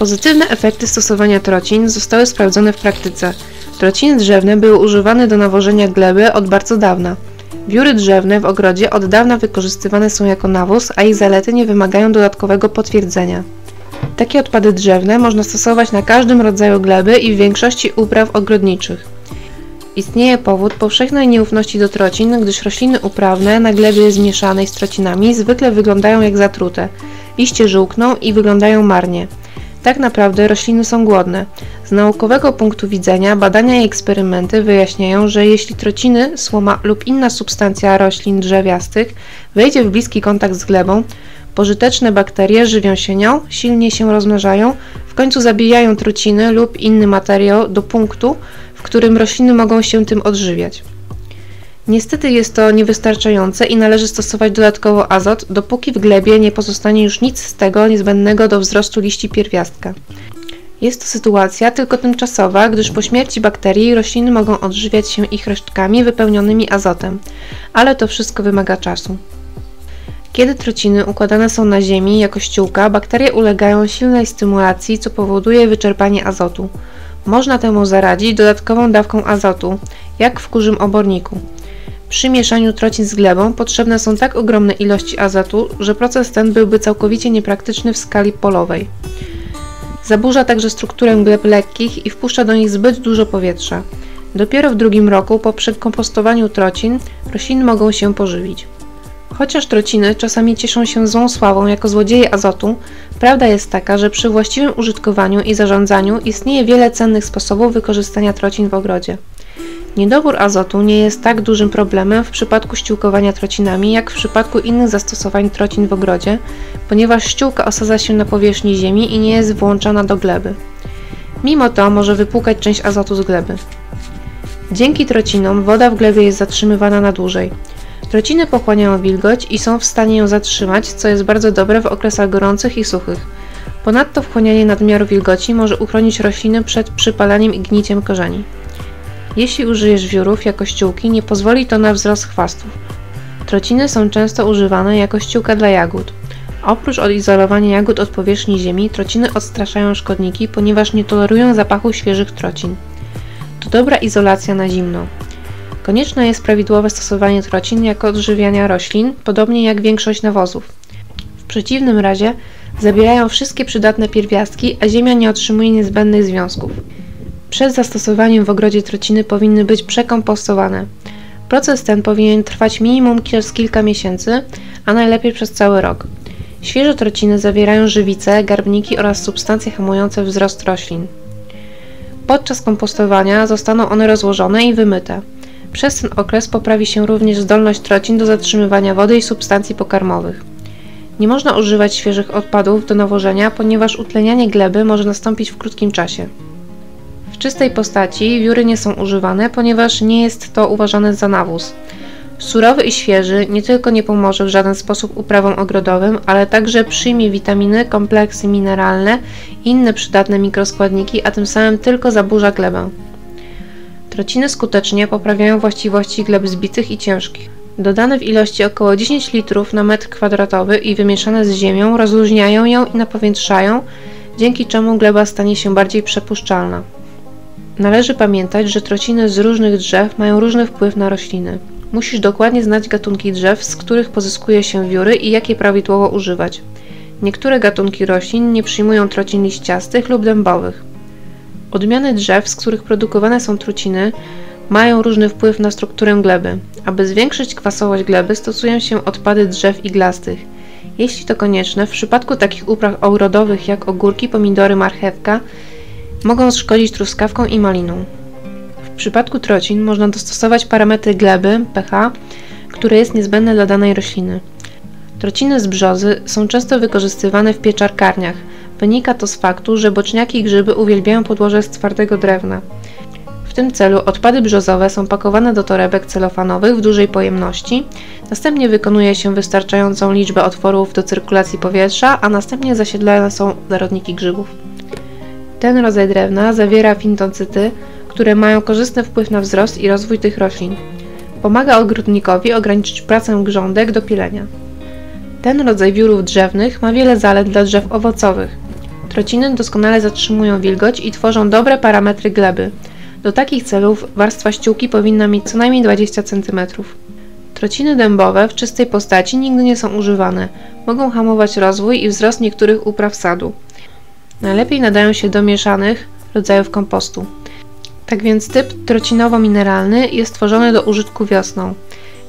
Pozytywne efekty stosowania trocin zostały sprawdzone w praktyce. Trociny drzewne były używane do nawożenia gleby od bardzo dawna. Wióry drzewne w ogrodzie od dawna wykorzystywane są jako nawóz, a ich zalety nie wymagają dodatkowego potwierdzenia. Takie odpady drzewne można stosować na każdym rodzaju gleby i w większości upraw ogrodniczych. Istnieje powód powszechnej nieufności do trocin, gdyż rośliny uprawne na glebie zmieszanej z trocinami zwykle wyglądają jak zatrute. Liście żółkną i wyglądają marnie. Tak naprawdę rośliny są głodne. Z naukowego punktu widzenia badania i eksperymenty wyjaśniają, że jeśli trociny, słoma lub inna substancja roślin drzewiastych wejdzie w bliski kontakt z glebą, pożyteczne bakterie żywią się nią, silnie się rozmnażają, w końcu zabijają trociny lub inny materiał do punktu, w którym rośliny mogą się tym odżywiać. Niestety jest to niewystarczające i należy stosować dodatkowo azot, dopóki w glebie nie pozostanie już nic z tego niezbędnego do wzrostu liści pierwiastka. Jest to sytuacja tylko tymczasowa, gdyż po śmierci bakterii rośliny mogą odżywiać się ich resztkami wypełnionymi azotem, ale to wszystko wymaga czasu. Kiedy trociny układane są na ziemi jako ściółka, bakterie ulegają silnej stymulacji, co powoduje wyczerpanie azotu. Można temu zaradzić dodatkową dawką azotu, jak w kurzym oborniku. Przy mieszaniu trocin z glebą potrzebne są tak ogromne ilości azotu, że proces ten byłby całkowicie niepraktyczny w skali polowej. Zaburza także strukturę gleb lekkich i wpuszcza do nich zbyt dużo powietrza. Dopiero w drugim roku po przekompostowaniu trocin rośliny mogą się pożywić. Chociaż trociny czasami cieszą się złą sławą jako złodzieje azotu, prawda jest taka, że przy właściwym użytkowaniu i zarządzaniu istnieje wiele cennych sposobów wykorzystania trocin w ogrodzie. Niedobór azotu nie jest tak dużym problemem w przypadku ściółkowania trocinami, jak w przypadku innych zastosowań trocin w ogrodzie, ponieważ ściółka osadza się na powierzchni ziemi i nie jest włączana do gleby. Mimo to może wypłukać część azotu z gleby. Dzięki trocinom woda w glebie jest zatrzymywana na dłużej. Trociny pochłaniają wilgoć i są w stanie ją zatrzymać, co jest bardzo dobre w okresach gorących i suchych. Ponadto wchłanianie nadmiaru wilgoci może uchronić rośliny przed przypaleniem i gniciem korzeni. Jeśli użyjesz wiórów jako ściółki, nie pozwoli to na wzrost chwastów. Trociny są często używane jako ściółka dla jagód. Oprócz odizolowania jagód od powierzchni ziemi, trociny odstraszają szkodniki, ponieważ nie tolerują zapachu świeżych trocin. To dobra izolacja na zimno. Konieczne jest prawidłowe stosowanie trocin jako odżywiania roślin, podobnie jak większość nawozów. W przeciwnym razie zabierają wszystkie przydatne pierwiastki, a ziemia nie otrzymuje niezbędnych związków. Przed zastosowaniem w ogrodzie trociny powinny być przekompostowane. Proces ten powinien trwać minimum przez kilka miesięcy, a najlepiej przez cały rok. Świeże trociny zawierają żywice, garbniki oraz substancje hamujące wzrost roślin. Podczas kompostowania zostaną one rozłożone i wymyte. Przez ten okres poprawi się również zdolność trocin do zatrzymywania wody i substancji pokarmowych. Nie można używać świeżych odpadów do nawożenia, ponieważ utlenianie gleby może nastąpić w krótkim czasie. W czystej postaci wióry nie są używane, ponieważ nie jest to uważane za nawóz. Surowy i świeży nie tylko nie pomoże w żaden sposób uprawom ogrodowym, ale także przyjmie witaminy, kompleksy mineralne i inne przydatne mikroskładniki, a tym samym tylko zaburza glebę. Trociny skutecznie poprawiają właściwości gleb zbitych i ciężkich. Dodane w ilości około 10 litrów na metr kwadratowy i wymieszane z ziemią rozluźniają ją i napowietrzają, dzięki czemu gleba stanie się bardziej przepuszczalna. Należy pamiętać, że trociny z różnych drzew mają różny wpływ na rośliny. Musisz dokładnie znać gatunki drzew, z których pozyskuje się wióry i jak je prawidłowo używać. Niektóre gatunki roślin nie przyjmują trocin liściastych lub dębowych. Odmiany drzew, z których produkowane są trociny, mają różny wpływ na strukturę gleby. Aby zwiększyć kwasowość gleby, stosują się odpady drzew iglastych. Jeśli to konieczne, w przypadku takich upraw ogrodowych jak ogórki, pomidory, marchewka, mogą szkodzić truskawkom i maliną. W przypadku trocin można dostosować parametry gleby, pH, które jest niezbędne dla danej rośliny. Trociny z brzozy są często wykorzystywane w pieczarkarniach. Wynika to z faktu, że boczniaki i grzyby uwielbiają podłoże z twardego drewna. W tym celu odpady brzozowe są pakowane do torebek celofanowych w dużej pojemności, następnie wykonuje się wystarczającą liczbę otworów do cyrkulacji powietrza, a następnie zasiedlane są zarodniki grzybów. Ten rodzaj drewna zawiera fintoncyty, które mają korzystny wpływ na wzrost i rozwój tych roślin. Pomaga ogrodnikowi ograniczyć pracę grządek do pilenia. Ten rodzaj wiórów drzewnych ma wiele zalet dla drzew owocowych. Trociny doskonale zatrzymują wilgoć i tworzą dobre parametry gleby. Do takich celów warstwa ściółki powinna mieć co najmniej 20 cm. Trociny dębowe w czystej postaci nigdy nie są używane. Mogą hamować rozwój i wzrost niektórych upraw sadu. Najlepiej nadają się do mieszanych rodzajów kompostu. Tak więc typ trocinowo-mineralny jest tworzony do użytku wiosną.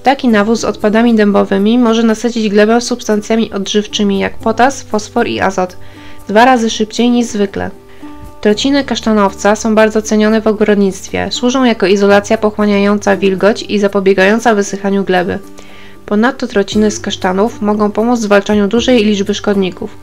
Taki nawóz z odpadami dębowymi może nasycić glebę substancjami odżywczymi jak potas, fosfor i azot 2 razy szybciej niż zwykle. Trociny kasztanowca są bardzo cenione w ogrodnictwie. Służą jako izolacja pochłaniająca wilgoć i zapobiegająca wysychaniu gleby. Ponadto trociny z kasztanów mogą pomóc w zwalczaniu dużej liczby szkodników.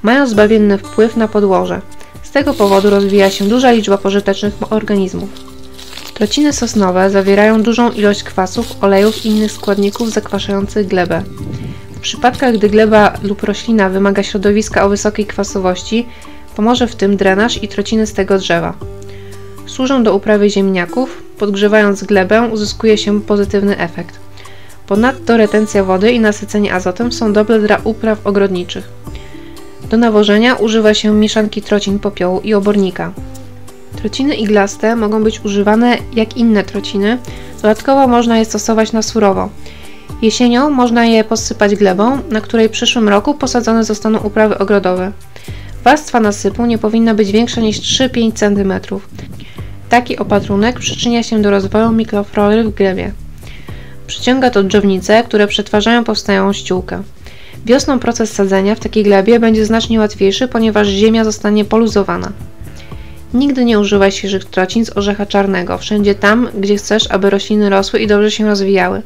Mają zbawienny wpływ na podłoże. Z tego powodu rozwija się duża liczba pożytecznych organizmów. Trociny sosnowe zawierają dużą ilość kwasów, olejów i innych składników zakwaszających glebę. W przypadkach, gdy gleba lub roślina wymaga środowiska o wysokiej kwasowości, pomoże w tym drenaż i trociny z tego drzewa. Służą do uprawy ziemniaków. Podgrzewając glebę uzyskuje się pozytywny efekt. Ponadto retencja wody i nasycenie azotem są dobre dla upraw ogrodniczych. Do nawożenia używa się mieszanki trocin popiołu i obornika. Trociny iglaste mogą być używane jak inne trociny. Dodatkowo można je stosować na surowo. Jesienią można je posypać glebą, na której w przyszłym roku posadzone zostaną uprawy ogrodowe. Warstwa nasypu nie powinna być większa niż 3-5 cm. Taki opatrunek przyczynia się do rozwoju mikroflory w glebie. Przyciąga to dżownice, które przetwarzają powstałą ściółkę. Wiosną proces sadzenia w takiej glebie będzie znacznie łatwiejszy, ponieważ ziemia zostanie poluzowana. Nigdy nie używaj świeżych trocin z orzecha czarnego, wszędzie tam, gdzie chcesz, aby rośliny rosły i dobrze się rozwijały.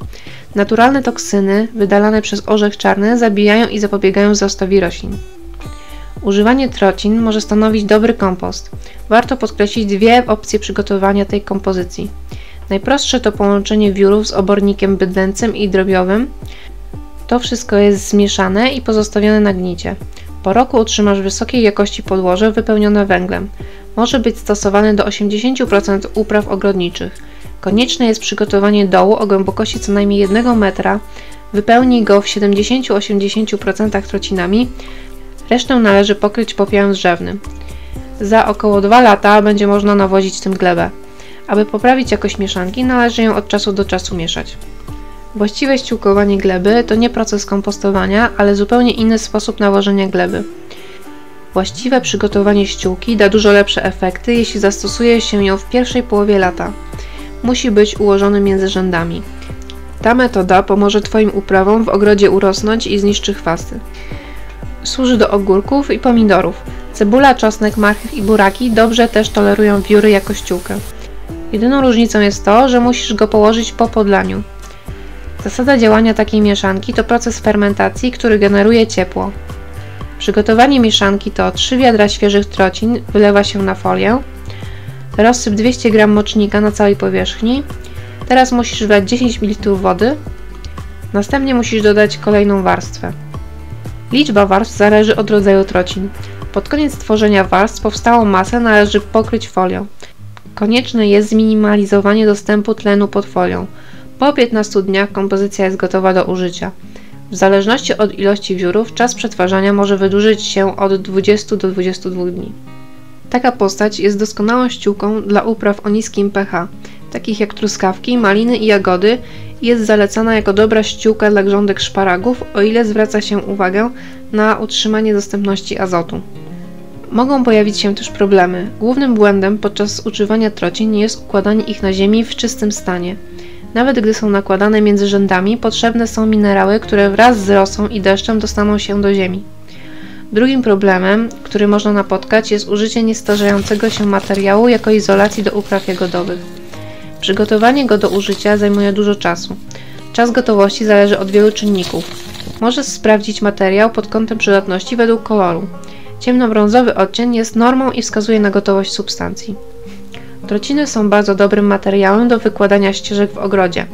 Naturalne toksyny wydalane przez orzech czarny zabijają i zapobiegają wzrostowi roślin. Używanie trocin może stanowić dobry kompost. Warto podkreślić 2 opcje przygotowania tej kompozycji. Najprostsze to połączenie wiórów z obornikiem bydlęcym i drobiowym. To wszystko jest zmieszane i pozostawione na gnicie. Po roku otrzymasz wysokiej jakości podłoże wypełnione węglem. Może być stosowany do 80% upraw ogrodniczych. Konieczne jest przygotowanie dołu o głębokości co najmniej 1 metra. Wypełnij go w 70-80% trocinami. Resztę należy pokryć popiołem drzewnym. Za około 2 lata będzie można nawozić tym glebę. Aby poprawić jakość mieszanki, należy ją od czasu do czasu mieszać. Właściwe ściółkowanie gleby to nie proces kompostowania, ale zupełnie inny sposób nawożenia gleby. Właściwe przygotowanie ściółki da dużo lepsze efekty, jeśli zastosuje się ją w pierwszej połowie lata. Musi być ułożony między rzędami. Ta metoda pomoże Twoim uprawom w ogrodzie urosnąć i zniszczy chwasty. Służy do ogórków i pomidorów. Cebula, czosnek, marchew i buraki dobrze też tolerują wióry jako ściółkę. Jedyną różnicą jest to, że musisz go położyć po podlaniu. Zasada działania takiej mieszanki to proces fermentacji, który generuje ciepło. Przygotowanie mieszanki to 3 wiadra świeżych trocin wylewa się na folię, rozsyp 200 g mocznika na całej powierzchni. Teraz musisz wlać 10 ml wody, następnie musisz dodać kolejną warstwę. Liczba warstw zależy od rodzaju trocin. Pod koniec tworzenia warstw powstałą masę należy pokryć folią. Konieczne jest zminimalizowanie dostępu tlenu pod folią. Po 15 dniach kompozycja jest gotowa do użycia. W zależności od ilości wiórów czas przetwarzania może wydłużyć się od 20 do 22 dni. Taka postać jest doskonałą ściółką dla upraw o niskim pH, takich jak truskawki, maliny i jagody i jest zalecana jako dobra ściółka dla grządek szparagów, o ile zwraca się uwagę na utrzymanie dostępności azotu. Mogą pojawić się też problemy. Głównym błędem podczas używania trocin jest układanie ich na ziemi w czystym stanie. Nawet gdy są nakładane między rzędami, potrzebne są minerały, które wraz z rosą i deszczem dostaną się do ziemi. Drugim problemem, który można napotkać, jest użycie niestarzejącego się materiału jako izolacji do upraw jagodowych. Przygotowanie go do użycia zajmuje dużo czasu. Czas gotowości zależy od wielu czynników. Możesz sprawdzić materiał pod kątem przydatności według koloru. Ciemnobrązowy odcień jest normą i wskazuje na gotowość substancji. Trociny są bardzo dobrym materiałem do wykładania ścieżek w ogrodzie.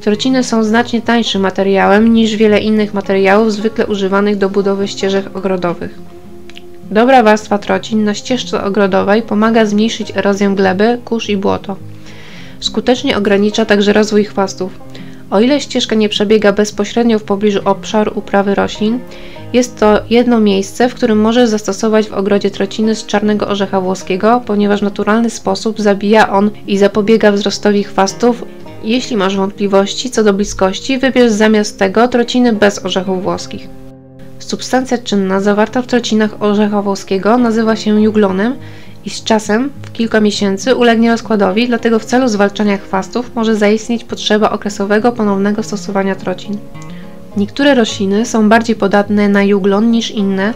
Trociny są znacznie tańszym materiałem niż wiele innych materiałów zwykle używanych do budowy ścieżek ogrodowych. Dobra warstwa trocin na ścieżce ogrodowej pomaga zmniejszyć erozję gleby, kurz i błoto. Skutecznie ogranicza także rozwój chwastów. O ile ścieżka nie przebiega bezpośrednio w pobliżu obszaru uprawy roślin, Jest to jedno miejsce, w którym możesz zastosować w ogrodzie trociny z czarnego orzecha włoskiego, ponieważ w naturalny sposób zabija on i zapobiega wzrostowi chwastów. Jeśli masz wątpliwości co do bliskości, wybierz zamiast tego trociny bez orzechów włoskich. Substancja czynna zawarta w trocinach orzecha włoskiego nazywa się juglonem i z czasem, w kilka miesięcy, ulegnie rozkładowi, dlatego w celu zwalczania chwastów może zaistnieć potrzeba okresowego ponownego stosowania trocin. Niektóre rośliny są bardziej podatne na juglon niż inne,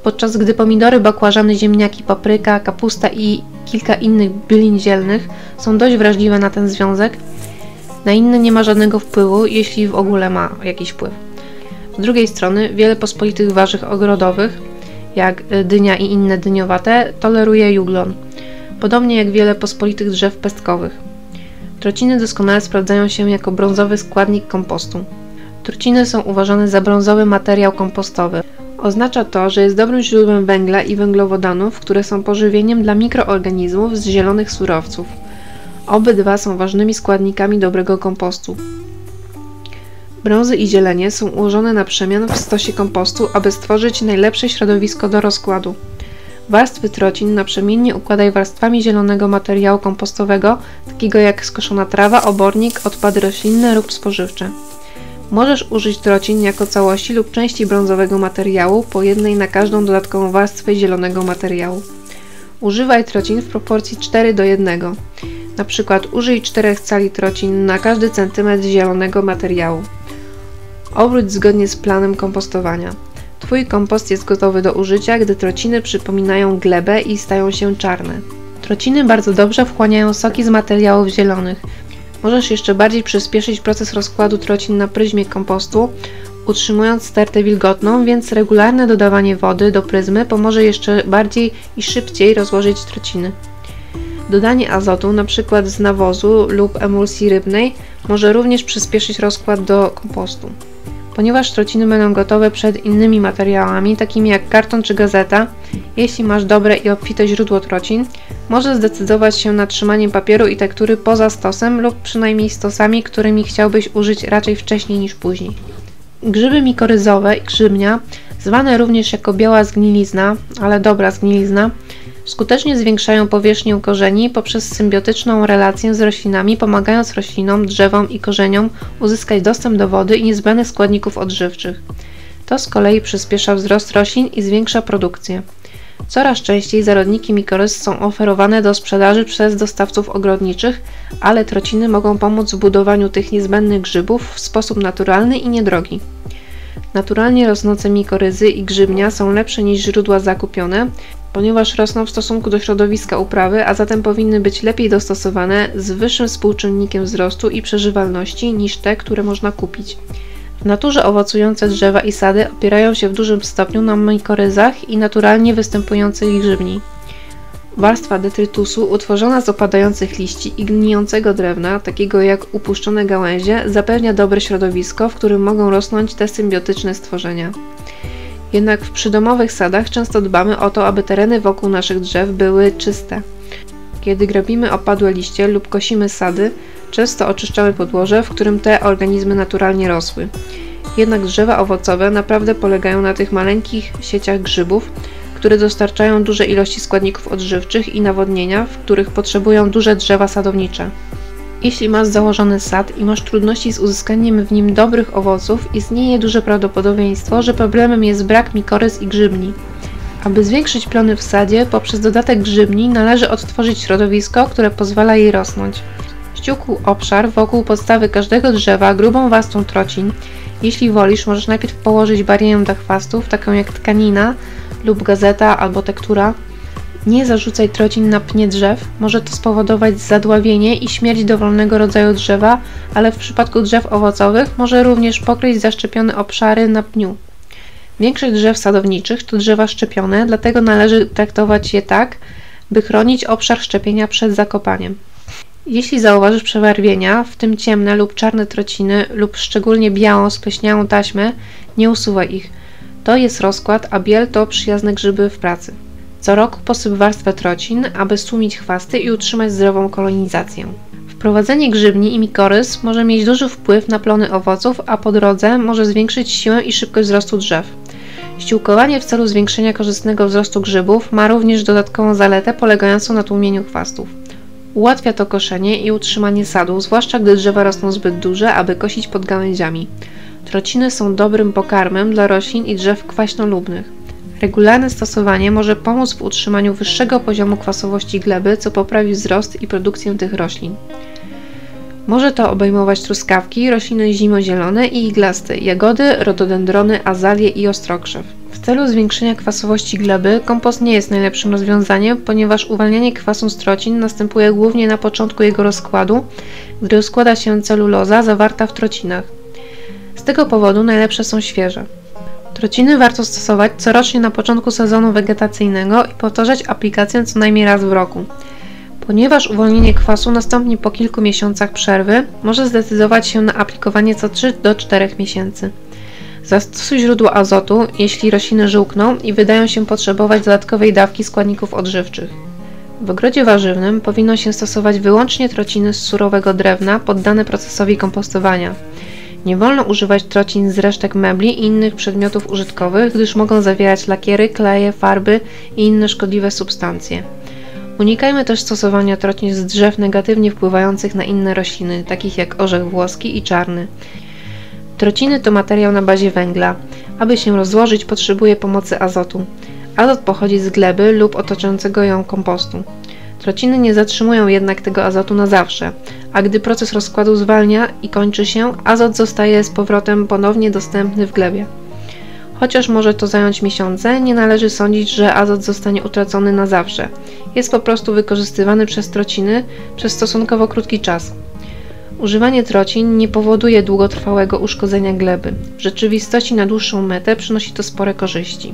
podczas gdy pomidory, bakłażany, ziemniaki, papryka, kapusta i kilka innych bylin zielnych są dość wrażliwe na ten związek. Na inne nie ma żadnego wpływu, jeśli w ogóle ma jakiś wpływ. Z drugiej strony wiele pospolitych warzyw ogrodowych, jak dynia i inne dyniowate, toleruje juglon, podobnie jak wiele pospolitych drzew pestkowych. Trociny doskonale sprawdzają się jako brązowy składnik kompostu. Trociny są uważane za brązowy materiał kompostowy. Oznacza to, że jest dobrym źródłem węgla i węglowodanów, które są pożywieniem dla mikroorganizmów z zielonych surowców. Obydwa są ważnymi składnikami dobrego kompostu. Brązy i zielenie są ułożone na przemian w stosie kompostu, aby stworzyć najlepsze środowisko do rozkładu. Warstwy trocin naprzemiennie układaj warstwami zielonego materiału kompostowego, takiego jak skoszona trawa, obornik, odpady roślinne lub spożywcze. Możesz użyć trocin jako całości lub części brązowego materiału, po jednej na każdą dodatkową warstwę zielonego materiału. Używaj trocin w proporcji 4:1. Na przykład użyj 4 cali trocin na każdy centymetr zielonego materiału. Obróć zgodnie z planem kompostowania. Twój kompost jest gotowy do użycia, gdy trociny przypominają glebę i stają się czarne. Trociny bardzo dobrze wchłaniają soki z materiałów zielonych. Możesz jeszcze bardziej przyspieszyć proces rozkładu trocin na pryzmie kompostu, utrzymując stertę wilgotną, więc regularne dodawanie wody do pryzmy pomoże jeszcze bardziej i szybciej rozłożyć trociny. Dodanie azotu, np. z nawozu lub emulsji rybnej, może również przyspieszyć rozkład do kompostu. Ponieważ trociny będą gotowe przed innymi materiałami, takimi jak karton czy gazeta, jeśli masz dobre i obfite źródło trocin, możesz zdecydować się na trzymanie papieru i tektury poza stosem lub przynajmniej stosami, którymi chciałbyś użyć raczej wcześniej niż później. Grzyby mikoryzowe i grzybnia, zwane również jako biała zgnilizna, ale dobra zgnilizna, skutecznie zwiększają powierzchnię korzeni poprzez symbiotyczną relację z roślinami, pomagając roślinom, drzewom i korzeniom uzyskać dostęp do wody i niezbędnych składników odżywczych. To z kolei przyspiesza wzrost roślin i zwiększa produkcję. Coraz częściej zarodniki mikoryz są oferowane do sprzedaży przez dostawców ogrodniczych, ale trociny mogą pomóc w budowaniu tych niezbędnych grzybów w sposób naturalny i niedrogi. Naturalnie rosnące mikoryzy i grzybnia są lepsze niż źródła zakupione, ponieważ rosną w stosunku do środowiska uprawy, a zatem powinny być lepiej dostosowane z wyższym współczynnikiem wzrostu i przeżywalności niż te, które można kupić. W naturze owocujące drzewa i sady opierają się w dużym stopniu na mikoryzach i naturalnie występującej grzybni. Warstwa detrytusu utworzona z opadających liści i gnijącego drewna, takiego jak upuszczone gałęzie, zapewnia dobre środowisko, w którym mogą rosnąć te symbiotyczne stworzenia. Jednak w przydomowych sadach często dbamy o to, aby tereny wokół naszych drzew były czyste. Kiedy grabimy opadłe liście lub kosimy sady, często oczyszczamy podłoże, w którym te organizmy naturalnie rosły. Jednak drzewa owocowe naprawdę polegają na tych maleńkich sieciach grzybów, które dostarczają duże ilości składników odżywczych i nawodnienia, w których potrzebują duże drzewa sadownicze. Jeśli masz założony sad i masz trudności z uzyskaniem w nim dobrych owoców, istnieje duże prawdopodobieństwo, że problemem jest brak mikoryz i grzybni. Aby zwiększyć plony w sadzie, poprzez dodatek grzybni należy odtworzyć środowisko, które pozwala jej rosnąć. Ściółkuj obszar wokół podstawy każdego drzewa grubą warstwą trocin. Jeśli wolisz, możesz najpierw położyć barierę dla chwastów, taką jak tkanina lub gazeta albo tektura. Nie zarzucaj trocin na pnie drzew, może to spowodować zadławienie i śmierć dowolnego rodzaju drzewa, ale w przypadku drzew owocowych może również pokryć zaszczepione obszary na pniu. Większość drzew sadowniczych to drzewa szczepione, dlatego należy traktować je tak, by chronić obszar szczepienia przed zakopaniem. Jeśli zauważysz przebarwienia, w tym ciemne lub czarne trociny lub szczególnie białą, spleśniałą taśmę, nie usuwaj ich. To jest rozkład, a biel to przyjazne grzyby w pracy. Co roku posyp warstwę trocin, aby stłumić chwasty i utrzymać zdrową kolonizację. Wprowadzenie grzybni i mikoryz może mieć duży wpływ na plony owoców, a po drodze może zwiększyć siłę i szybkość wzrostu drzew. Ściółkowanie w celu zwiększenia korzystnego wzrostu grzybów ma również dodatkową zaletę polegającą na tłumieniu chwastów. Ułatwia to koszenie i utrzymanie sadu, zwłaszcza gdy drzewa rosną zbyt duże, aby kosić pod gałęziami. Trociny są dobrym pokarmem dla roślin i drzew kwaśnolubnych. Regularne stosowanie może pomóc w utrzymaniu wyższego poziomu kwasowości gleby, co poprawi wzrost i produkcję tych roślin. Może to obejmować truskawki, rośliny zimozielone i iglaste, jagody, rododendrony, azalie i ostrokrzew. W celu zwiększenia kwasowości gleby kompost nie jest najlepszym rozwiązaniem, ponieważ uwalnianie kwasu z trocin następuje głównie na początku jego rozkładu, gdy rozkłada się celuloza zawarta w trocinach. Z tego powodu najlepsze są świeże. Trociny warto stosować corocznie na początku sezonu wegetacyjnego i powtarzać aplikację co najmniej raz w roku. Ponieważ uwolnienie kwasu nastąpi po kilku miesiącach przerwy, może zdecydować się na aplikowanie co 3 do 4 miesięcy. Zastosuj źródło azotu, jeśli rośliny żółkną i wydają się potrzebować dodatkowej dawki składników odżywczych. W ogrodzie warzywnym powinno się stosować wyłącznie trociny z surowego drewna poddane procesowi kompostowania. Nie wolno używać trocin z resztek mebli i innych przedmiotów użytkowych, gdyż mogą zawierać lakiery, kleje, farby i inne szkodliwe substancje. Unikajmy też stosowania trocin z drzew negatywnie wpływających na inne rośliny, takich jak orzech włoski i czarny. Trociny to materiał na bazie węgla. Aby się rozłożyć, potrzebuje pomocy azotu. Azot pochodzi z gleby lub otaczającego ją kompostu. Trociny nie zatrzymują jednak tego azotu na zawsze, a gdy proces rozkładu zwalnia i kończy się, azot zostaje z powrotem ponownie dostępny w glebie. Chociaż może to zająć miesiące, nie należy sądzić, że azot zostanie utracony na zawsze. Jest po prostu wykorzystywany przez trociny przez stosunkowo krótki czas. Używanie trocin nie powoduje długotrwałego uszkodzenia gleby. W rzeczywistości na dłuższą metę przynosi to spore korzyści.